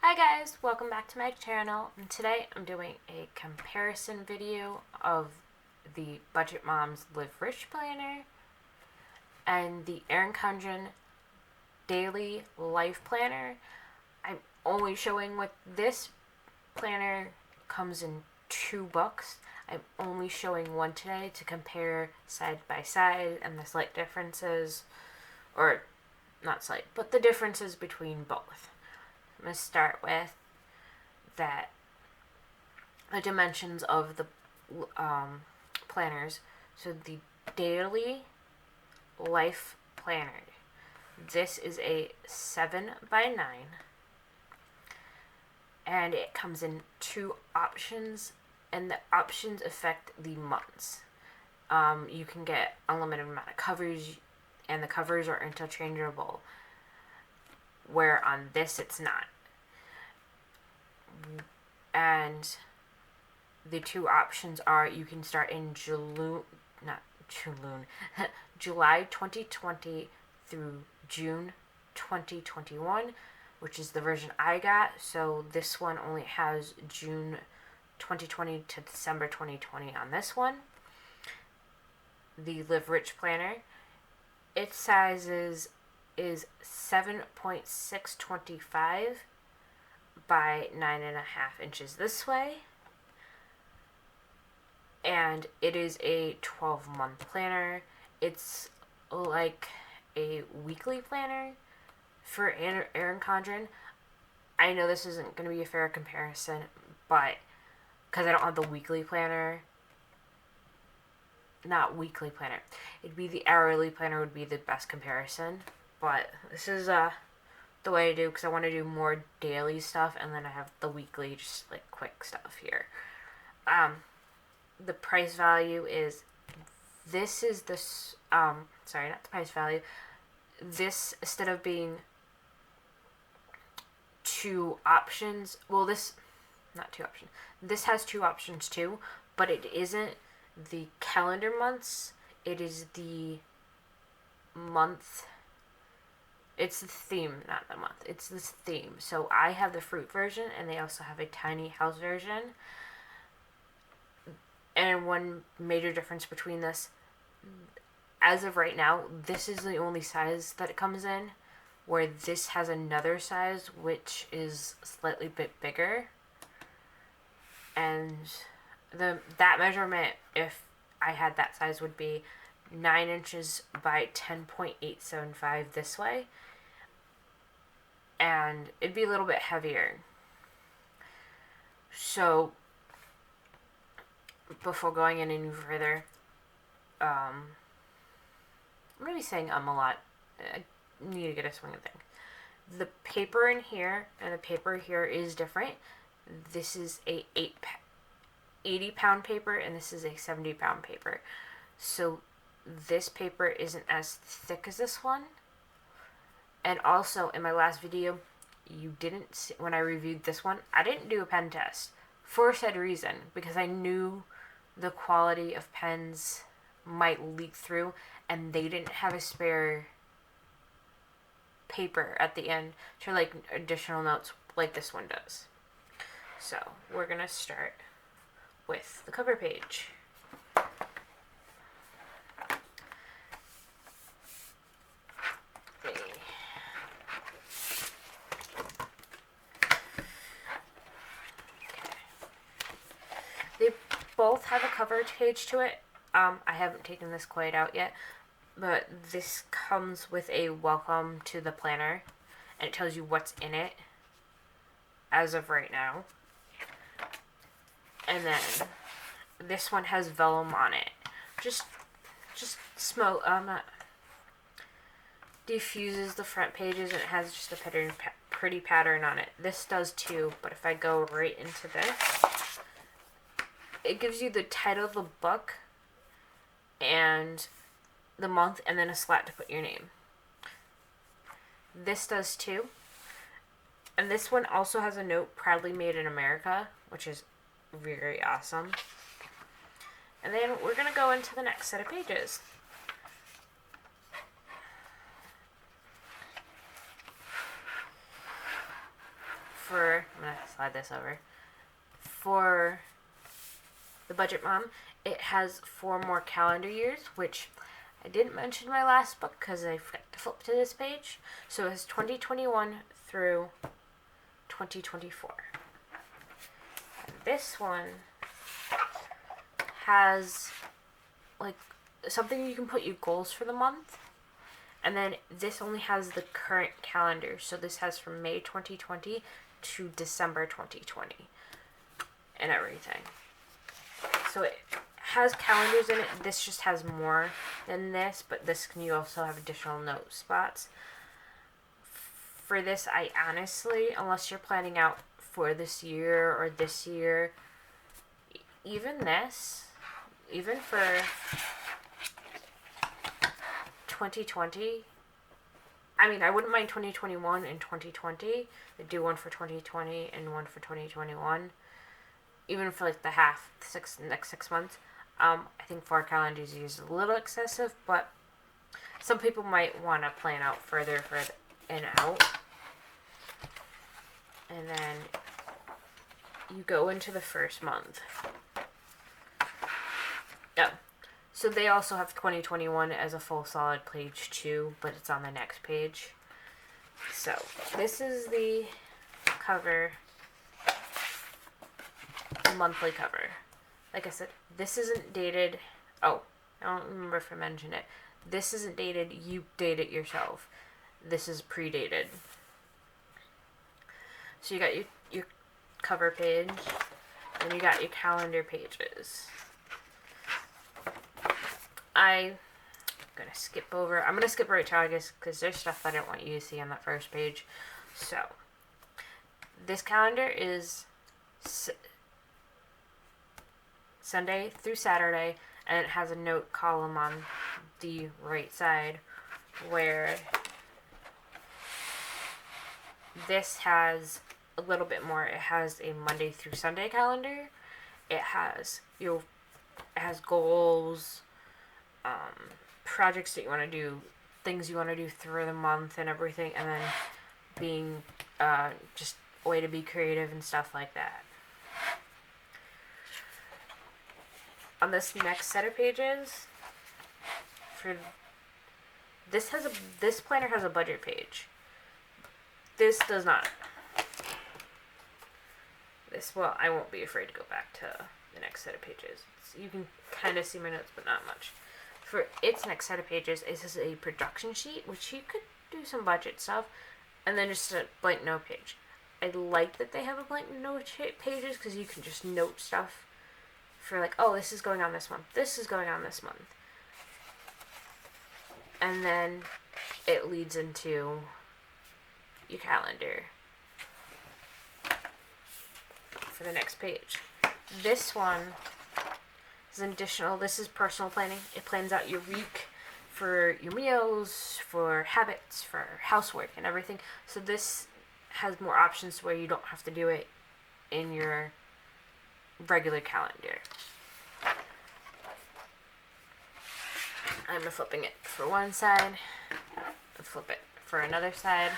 Hi guys, welcome back to my channel, and today I'm doing a comparison video of the Budget Moms Live Rich Planner and the Erin Condren Daily Life Planner. I'm only showing what this planner comes in 2 books. I'm only showing one today to compare side by side and the slight differences, or not slight, but the differences between both. I'm going to start with the dimensions of the planners. So the Daily Life Planner. This is a 7 by 9, and it comes in 2 options, and the options affect the months. You can get unlimited amount of covers, and the covers are interchangeable, where on this it's not. And the 2 options are, you can start in July 2020 through June 2021, which is the version I got. So this one only has June 2020 to December 2020 on this one. The Live Rich Planner, its sizes is 7.625 by 9.5 inches this way, and it is a 12-month planner. It's like a weekly planner for Erin Condren. I know this isn't going to be a fair comparison, but because I don't have the weekly planner, it'd be the hourly planner would be the best comparison. But this is the way I do, because I want to do more daily stuff, and then I have the weekly, just like quick stuff here. The price value is, this is this, sorry, not the price value. This, instead of being 2 options, well, this, not 2 options. This has 2 options too, but it isn't the calendar months. It is the month. It's the theme, not the month. It's this theme. So I have the fruit version, and they also have a tiny house version. And one major difference between this, as of right now, this is the only size that it comes in, where this has another size which is slightly bit bigger. And that measurement, if I had that size, would be 9 inches by 10.875 this way, and it'd be a little bit heavier. So before going in any further, I'm going to be saying a lot. I need to get a swing of things. The paper in here and the paper here is different. This is a 80-pound paper, and this is a 70-pound paper. So this paper isn't as thick as this one. And also, in my last video, you didn't see, when I reviewed this one, I didn't do a pen test for said reason, because I knew the quality of pens might leak through, and they didn't have a spare paper at the end to like additional notes like this one does. So we're gonna start with the cover page. They both have a cover page to it. I haven't taken this quite out yet, but this comes with a welcome to the planner, and it tells you what's in it as of right now. And then this one has vellum on it. Just smoke, diffuses the front pages, and it has just a pretty pattern on it. This does too, but if I go right into this, it gives you the title of the book and the month, and then a slat to put your name. This does too. And this one also has a note, proudly made in America, which is very awesome. And then we're going to go into the next set of pages. I'm going to slide this over. For the Budget Mom, it has 4 more calendar years, which I didn't mention in my last book because I forgot to flip to this page. So it has 2021 through 2024. And this one has like something you can put your goals for the month. And then this only has the current calendar. So this has from May 2020 to December 2020 and everything. So it has calendars in it. This just has more than this, but this can you also have additional note spots. For this, I honestly, unless you're planning out for this year or this year, even for 2020, I mean, I wouldn't mind 2021 and 2020. I'd do one for 2020 and one for 2021. Even for like the next 6 months. I think 4 calendar years is a little excessive, but some people might want to plan out further and out. And then you go into the first month. Yeah. So they also have 2021 as a full solid page too, but it's on the next page. So this is the cover, the monthly cover. Like I said, this isn't dated. Oh, I don't remember if I mentioned it. This isn't dated. You date it yourself. This is pre-dated. So you got your cover page, and you got your calendar pages. I'm gonna skip right to August because there's stuff I didn't want you to see on that first page. So this calendar is Sunday through Saturday, and it has a note column on the right side where this has a little bit more. It has a Monday through Sunday calendar. It has goals, projects that you want to do, things you want to do through the month and everything, and then being just a way to be creative and stuff like that. On this next set of pages, this planner has a budget page. This does not. I won't be afraid to go back to the next set of pages. You can kind of see my notes, but not much. For its next set of pages, it is a production sheet, which you could do some budget stuff, and then just a blank note page. I like that they have a blank note pages because you can just note stuff for like, oh, this is going on this month. This is going on this month. And then it leads into your calendar for the next page. This one is an additional. This is personal planning. It plans out your week for your meals, for habits, for housework and everything. So this has more options where you don't have to do it in your regular calendar. I'm flipping it for one side, flip it for another side.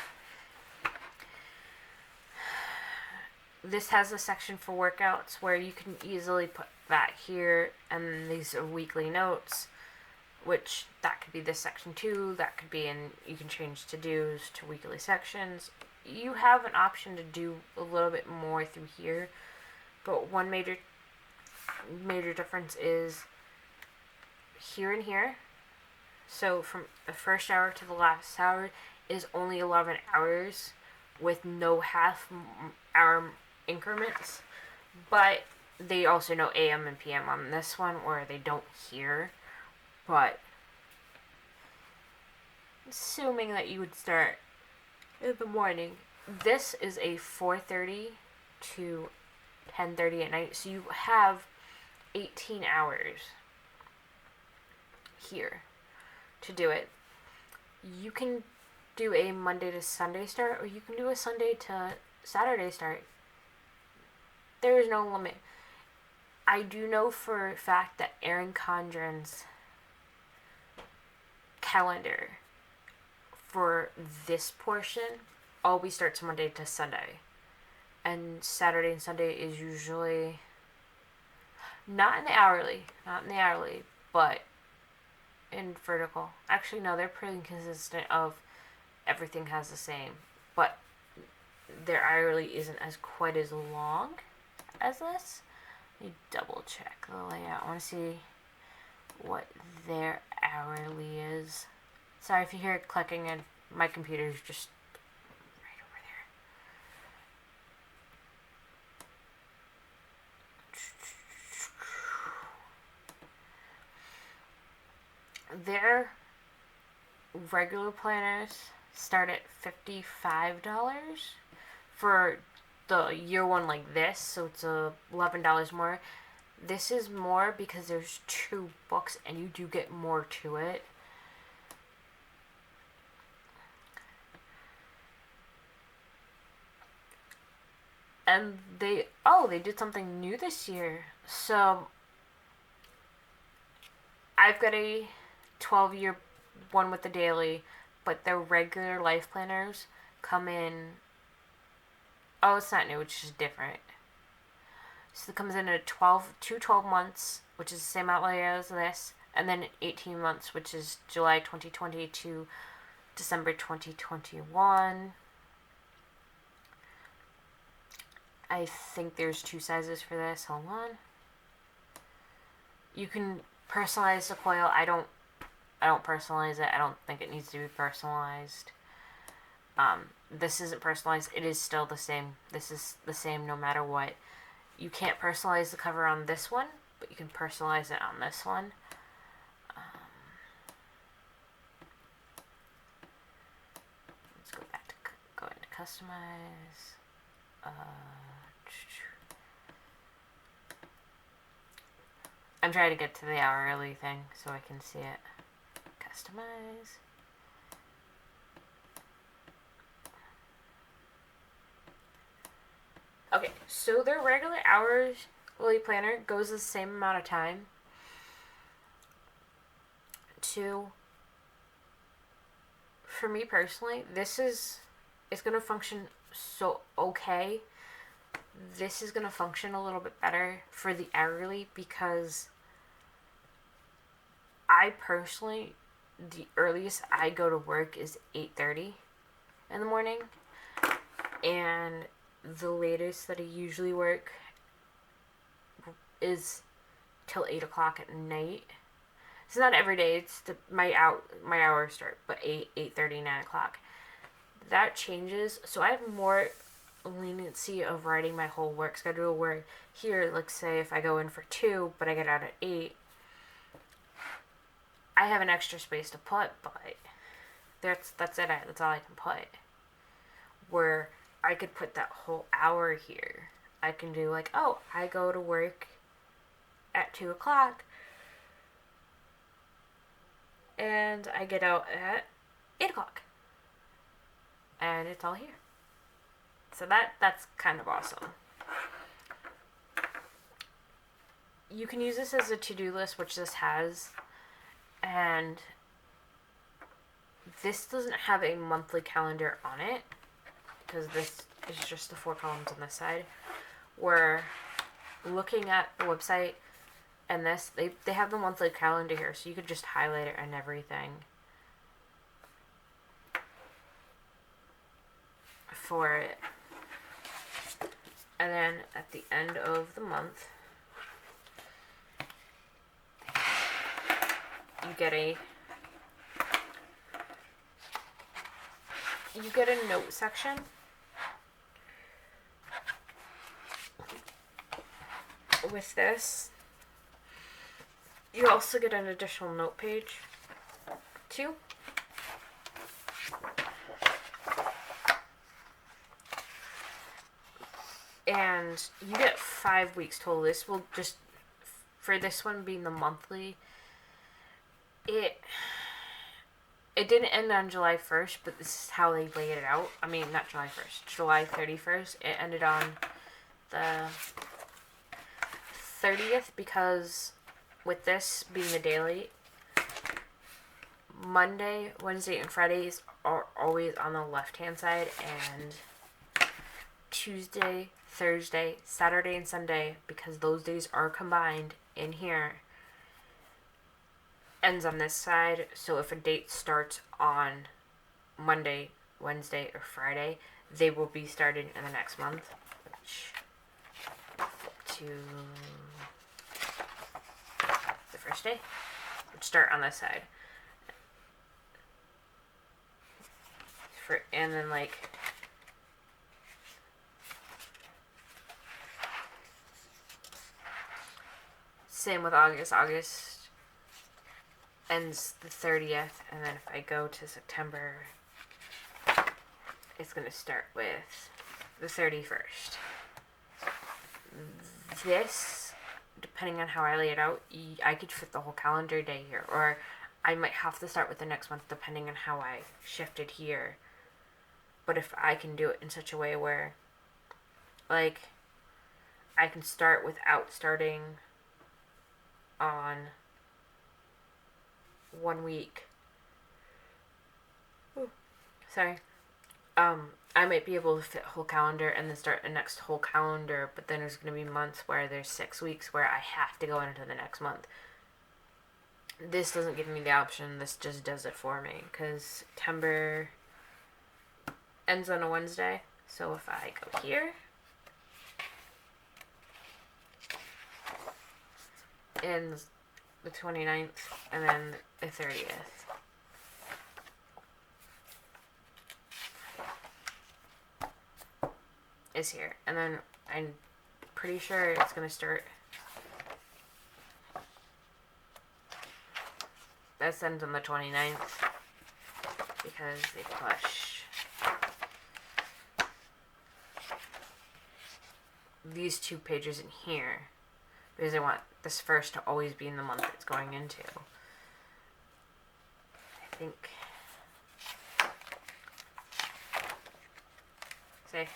This has a section for workouts where you can easily put that here, and these are weekly notes, which that could be this section too. That could be you can change to-dos to weekly sections. You have an option to do a little bit more through here, but one major difference is here and here. So from the first hour to the last hour is only 11 hours with no half-hour increments. But they also know AM and PM on this one, where they don't here. But assuming that you would start in the morning, this is a 4:30 to 10:30 at night. So you have 18 hours here to do it. You can do a Monday to Sunday start, or you can do a Sunday to Saturday start. There is no limit. I do know for a fact that Erin Condren's calendar for this portion always starts Monday to Sunday. and Saturday and Sunday is usually not in the hourly, but in vertical. Actually, no, they're pretty consistent of everything has the same, but their hourly isn't as quite as long as this. Let me double check the layout. I want to see what their hourly is. Sorry if you hear it clicking, and my computer's just right over there. Their regular planners start at $55 for the year one like this, so it's $11 more. This is more because there's 2 books and you do get more to it. And they did something new this year. So I've got a 12-year one with the daily, but their regular life planners come in. Oh, it's not new, it's just different. So it comes in at 12 months, which is the same outlay as this, and then 18 months, which is July 2020 to December 2021. I think there's 2 sizes for this. Hold on. You can personalize the coil. I don't personalize it. I don't think it needs to be personalized. This isn't personalized. It is still the same. This is the same no matter what. You can't personalize the cover on this one, but you can personalize it on this one. Let's go back to go into customize. I'm trying to get to the hourly thing so I can see it. Customize. Okay, so their regular hourly planner goes the same amount of time to, for me personally, it's going to function so okay. This is going to function a little bit better for the hourly because I personally, the earliest I go to work is 8:30 in the morning, and the latest that I usually work is till 8 o'clock at night. It's not every day. It's my hours start, but 8:30, 9 o'clock. That changes, so I have more leniency of writing my whole work schedule. Where here, let's say if I go in for 2, but I get out at 8, I have an extra space to put, but that's it. That's all I can put. Where I could put that whole hour here. I can do like, oh, I go to work at 2 o'clock and I get out at 8 o'clock. And it's all here. So that's kind of awesome. You can use this as a to-do list, which this has. And this doesn't have a monthly calendar on it, because this is just the 4 columns on this side. We're looking at the website, and this, they have the monthly calendar here, so you could just highlight it and everything for it. And then at the end of the month, you get a note section. With this, you also get an additional note page too. And you get 5 weeks total. This will just, for this one being the monthly, it didn't end on July 1st, but this is how they laid it out. I mean, not July 1st, July 31st. It ended on the 30th because with this being the daily, Monday, Wednesday, and Fridays are always on the left-hand side, and Tuesday, Thursday, Saturday, and Sunday, because those days are combined in here, ends on this side. So if a date starts on Monday, Wednesday, or Friday, they will be started in the next month, which to the first day would start on this side. And then like same with August. August ends the 30th, and then if I go to September, it's going to start with the 31st. This, depending on how I lay it out, I could fit the whole calendar day here, or I might have to start with the next month depending on how I shifted here. But if I can do it in such a way where, like, I can start without starting on 1 week. Ooh, sorry. I might be able to fit a whole calendar and then start the next whole calendar, but then there's going to be months where there's 6 weeks where I have to go into the next month. This doesn't give me the option. This just does it for me, because September ends on a Wednesday. So if I go here ends the 29th and then the 30th. Is here. And then I'm pretty sure it's going to start. That ends on the 29th because they push these 2 pages in here because I want this first to always be in the month it's going into. I think. Say,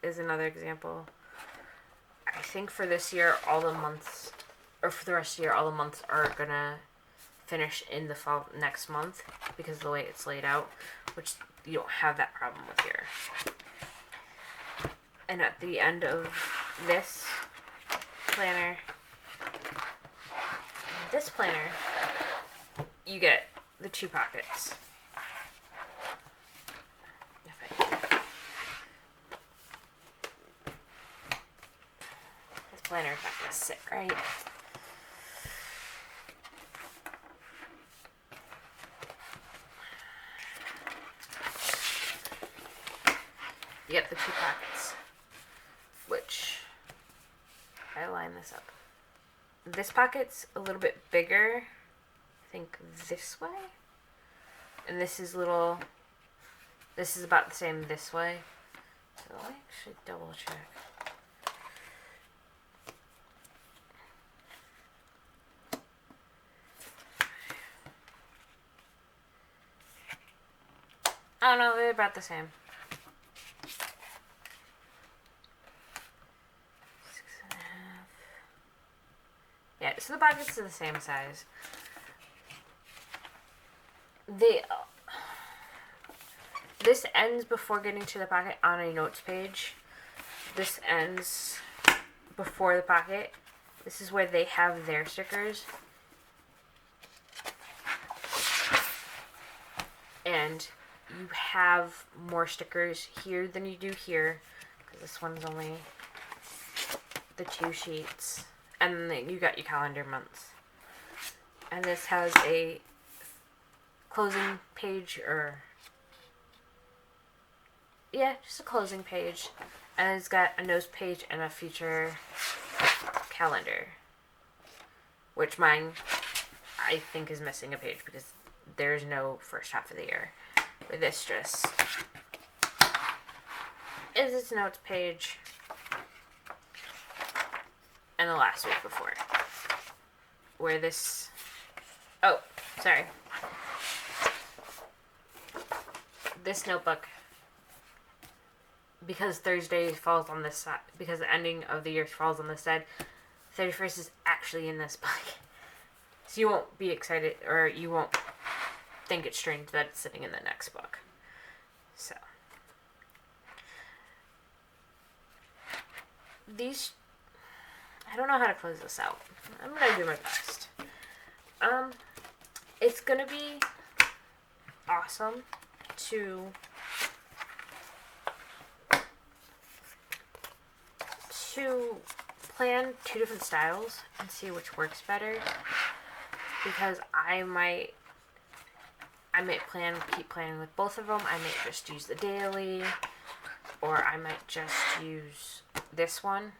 is another example. I think for this year, all the months, or for the rest of the year, all the months are gonna finish in the fall next month because of the way it's laid out, which you don't have that problem with here. And at the end of this planner, you get the 2 pockets. This planner is not gonna sit right. You get the 2 pockets, which I line this up. This pocket's a little bit bigger, I think this way, and this is about the same this way. So let me actually double check. Oh no, they're about the same. 6.5. Yeah, so the pockets are the same size. This ends before getting to the pocket on a notes page. This ends before the pocket. This is where they have their stickers. And you have more stickers here than you do here, because this one's only the 2 sheets. And then you got your calendar months. And this has a closing page, just a closing page. And it's got a nose page and a future calendar. Which mine, I think, is missing a page because there's no first half of the year. But this just is its notes page and the last week before. Where this... Oh, sorry. This notebook, because Thursday falls on this side, because the ending of the year falls on this side, 31st is actually in this book. So you won't be excited, or you won't think it's strange that it's sitting in the next book. So these, I don't know how to close this out. I'm gonna do my best. It's gonna be awesome to plan 2 different styles and see which works better, because I might keep planning with both of them. I might just use the daily, or I might just use this one.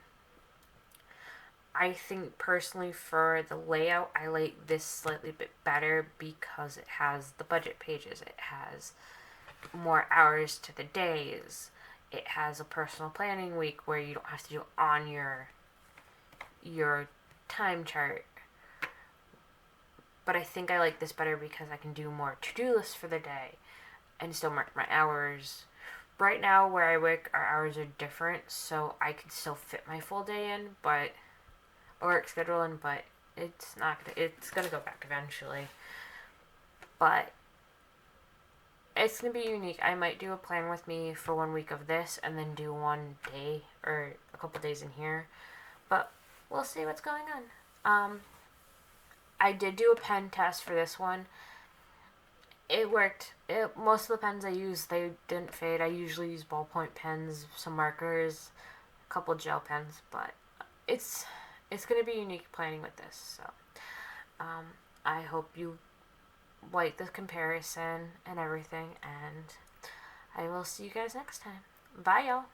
I think personally for the layout, I like this slightly bit better because it has the budget pages. It has more hours to the days. It has a personal planning week where you don't have to do it on your time chart. But I think I like this better because I can do more to-do lists for the day and still mark my hours. Right now where I work, our hours are different, so I can still fit my full day in, but work schedule in, but it's gonna go back eventually. But it's gonna be unique. I might do a plan with me for 1 week of this and then do 1 day or a couple days in here, but we'll see what's going on. I did do a pen test for this one. It worked. Most of the pens I used, they didn't fade. I usually use ballpoint pens, some markers, a couple gel pens, but it's going to be unique planning with this. So I hope you like the comparison and everything, and I will see you guys next time. Bye, y'all.